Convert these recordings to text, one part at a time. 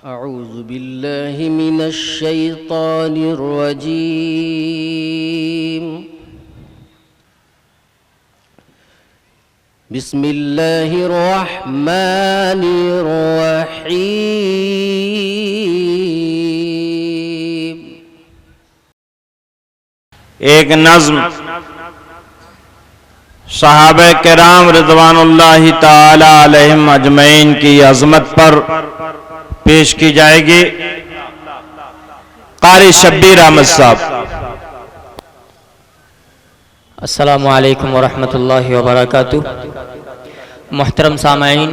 أعوذ بالله من الشيطان الرجيم. بسم الله الرحمن الرحيم. ایک نظم صحابہ کرام رضوان اللہ تعالی علیہم اجمعین کی عظمت پر پیش کی جائے گی. قاری شبیر احمد صاحب. السلام علیکم ورحمۃ اللہ وبرکاتہ. محترم سامعین،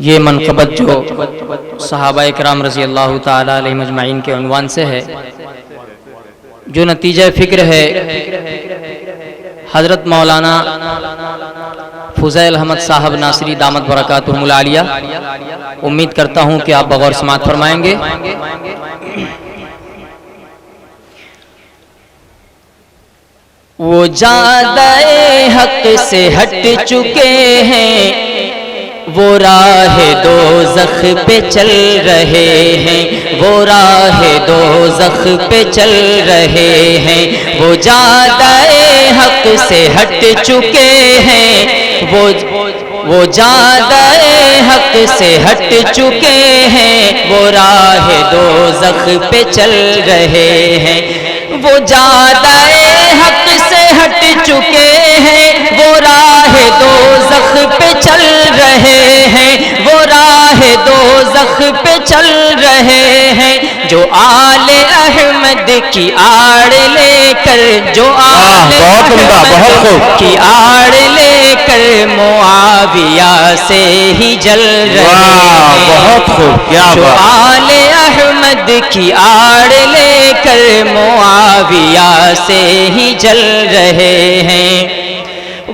یہ منقبت جو صحابہ کرام رضی اللہ تعالی علیہم اجمعین کے عنوان سے ہے، جو نتیجہ فکر ہے حضرت مولانا فضیل احمد صاحب ناصری دامت برکاتہم العالیہ، امید کرتا ہوں کہ آپ بغور سماعت فرمائیں گے. وہ جادہ حق سے ہٹ چکے ہیں، وہ راہ دوزخ پہ چل رہے ہیں، وہ راہ دوزخ پہ چل رہے ہیں. وہ جادہ حق سے ہٹ چکے ہیں، وہ جادہ حق سے ہٹ چکے ہیں، وہ راہ دوزخ پہ چل رہے ہیں. وہ جادہ حق سے ہٹ چکے ہیں، وہ راہ دوزخ پہ چل رہے ہیں، وہ راہ دوزخ پہ چل رہے ہیں. جو آل احمد کی آڑ لے کر، جو آل احمد کی آڑ لے کر معاویہ سے ہی جل رہے ہیں. بہت خوب، کیا جو آل احمد کی آڑ لے کر معاویہ سے ہی جل رہے ہیں.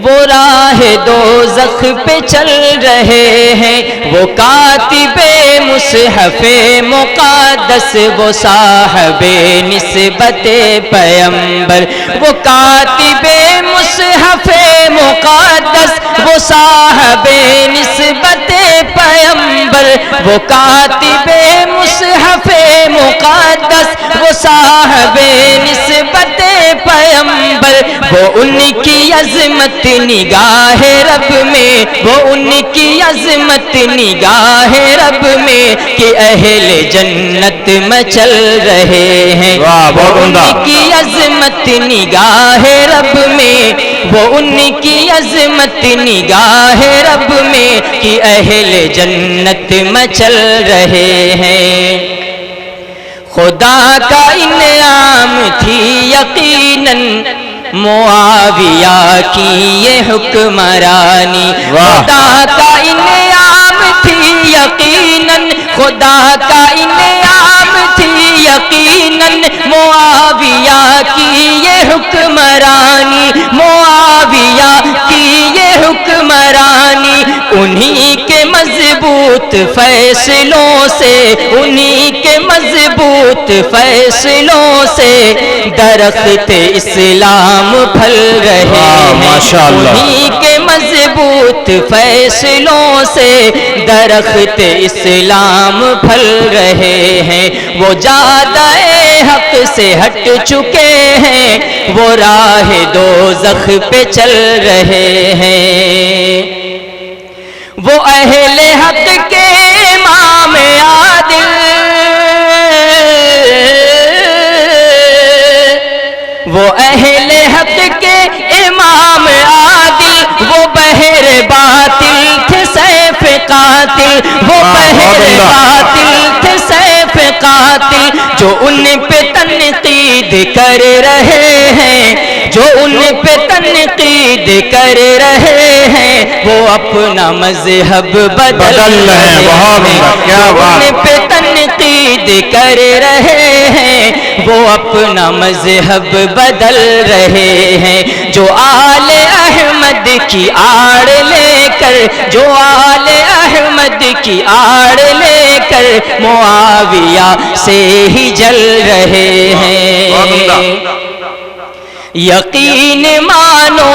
وہ راہ دوزخ پہ چل رہے ہیں. وہ کاتب مصحف مقدس، وہ صاحب نسبت پیمبر. وہ کاتب مصحف مقدس، وہ صاحب نسبت پیمبر. وہ کاتب مصحف مقدس، وہ صاحب نسبت پیمبر. وہ ان کی عظمت نگاہ رب میں، وہ ان کی عظمت نگاہ رب میں کہ اہل جنت میں چل رہے ہیں. وہ ان کی عظمت نگاہ رب میں، وہ ان کی عظمت نگاہ رب میں کہ اہل جنت میں چل رہے ہیں. خدا کا انعام تھی یقیناً معاویہ کی یہ حکمرانی. خدا کا انعام تھی یقیناً، خدا کا انعام تھی یقیناً معاویہ کی یہ حکمرانی. معاویہ کی یہ حکمرانی انہی کے مضبوط فیصلوں سے، انہی کے مضبوط فیصلوں سے درخت اسلام پھل رہے ہیں. انہی کے مضبوط فیصلوں سے درخت اسلام پھل رہے ہیں. وہ جادہ حق سے ہٹ چکے ہیں، وہ راہ دوزخ پہ چل رہے ہیں. وہ اہل حق کے امام عادل، وہ اہل حق کے امام عادل. وہ بحر باطل تھے سیف قاتل، وہ بحر باطل تھے سیف قاتل. جو ان پہ تنقید کر رہے ہیں، جو ان پہ تنقید کر رہے ہیں، وہ اپنا مذہب بدل رہے ہیں. جو ان پہ تنقید کر رہے ہیں، وہ اپنا مذہب بدل رہے ہیں. جو آل احمد کی آڑ لے کر، جو آل احمد کی آڑ لے کر معاویہ سے ہی جل رہے ہیں. یقین مانو،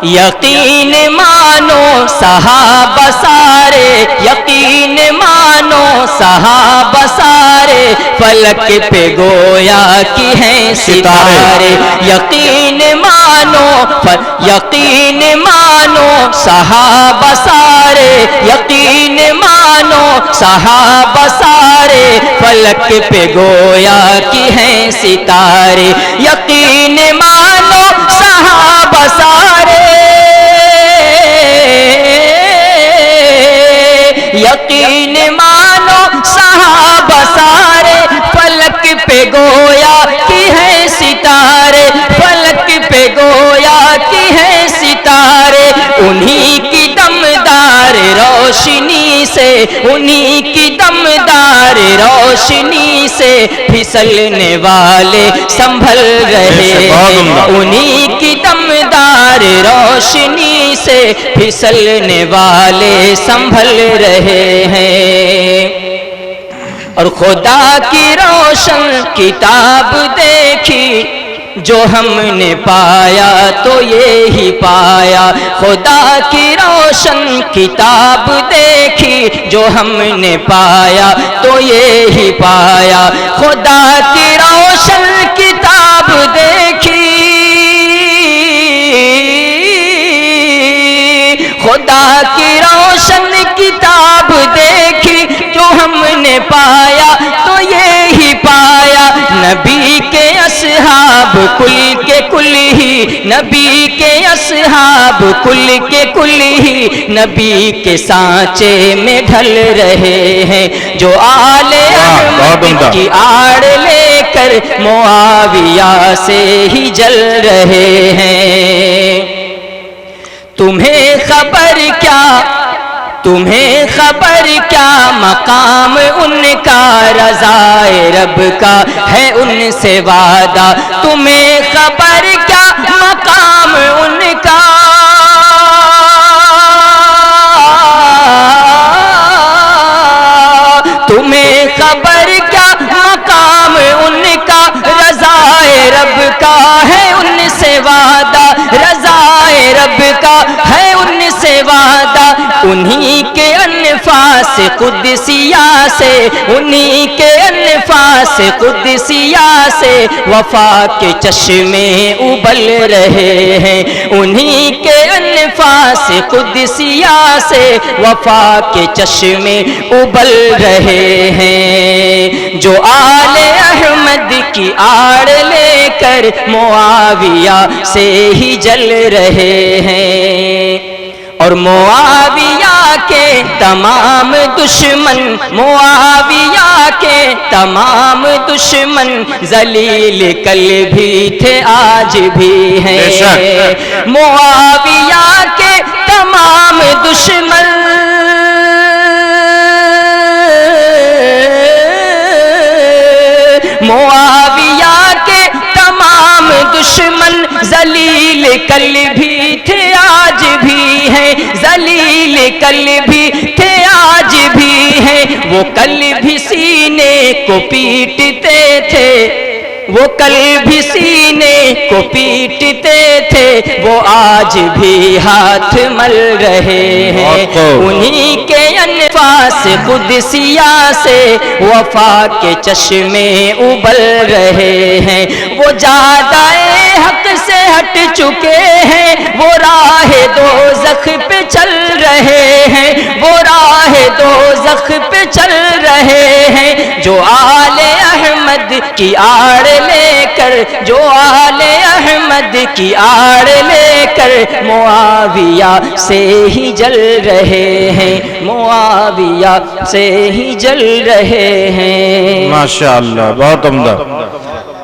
یقین مانو صحابہ سارے، یقین مانو مانو صحابہ سارے فلک پہ گویا کی ہیں ستارے یقین مانو یقین مانو صحابہ سارے یقین مانو صحابہ سارے فلک پہ گویا کی ہیں ستارے یقین مانو صحابہ سارے یقین مانو صحابہ سارے فلک پہ گویا کی ہے ستارے فلک پہ گویا کی ہے ستارے انہی کی دمدار روشنی سے انہی کی دمدار روشنی سے پھسلنے والے سنبھل رہے ہیں انہی کی دمدار روشنی سے پھسلنے والے سنبھل رہے ہیں اور خدا کی روشن کتاب دیکھی جو ہم نے پایا تو یہی پایا خدا کی روشن کتاب دیکھی جو ہم نے پایا تو یہی پایا خدا کی روشن کتاب دیکھی خدا کی روشن کتاب دیکھی جو ہم نے پایا تو یہی پایا نبی کے اصحاب کل کے کل ہی نبی کے اصحاب کل کے کل ہی نبی کے سانچے میں ڈھل رہے ہیں جو آل احمد کی آڑ لے کر معاویہ سے ہی جل رہے ہیں تمہیں خبر کیا مقام ان کا رضائے رب کا ہے ان سے وعدہ تمہیں خبر کیا مقام ان کا تمہیں خبر کیا مقام ان کا رضائے رب کا ہے ان سے وعدہ رضائے رب کا ہے ان سے وعدہ انہی کے انفاس قدسیہ سے انہی کے انفاس قدسیہ سے وفا کے چشمے ابل رہے ہیں انہی کے انفاس قدسیہ سے وفا کے چشمے ابل رہے ہیں جو آل احمد کی آڑ لے کر معاویہ سے ہی جل رہے ہیں اور معاویہ کے تمام دشمن معاویہ کے تمام دشمن ذلیل کل بھی تھے آج بھی ہیں معاویہ کے تمام دشمن معاویہ کے تمام دشمن ذلیل کل بھی تھے آج بھی ہیں ذلیل کل بھی تھے آج بھی ہیں وہ کل بھی سینے کو پیٹتے تھے وہ کل بھی سینے کو پیٹتے تھے وہ آج بھی ہاتھ مل رہے ہیں انہی کے انفاس قدسیہ سے وفا کے چشمے ابل رہے ہیں وہ جادہ حق سے ہٹ چکے ہیں وہ راہ دوزخ پہ چل رہے ہیں وہ راہ دوزخ پہ چل رہے ہیں جو آل احمد کی آڑ لے کر جو آل احمد کی آڑ لے کر معاویہ سے ہی جل رہے ہیں معاویہ سے ہی جل رہے ہیں ماشاءاللہ بہت عمدہ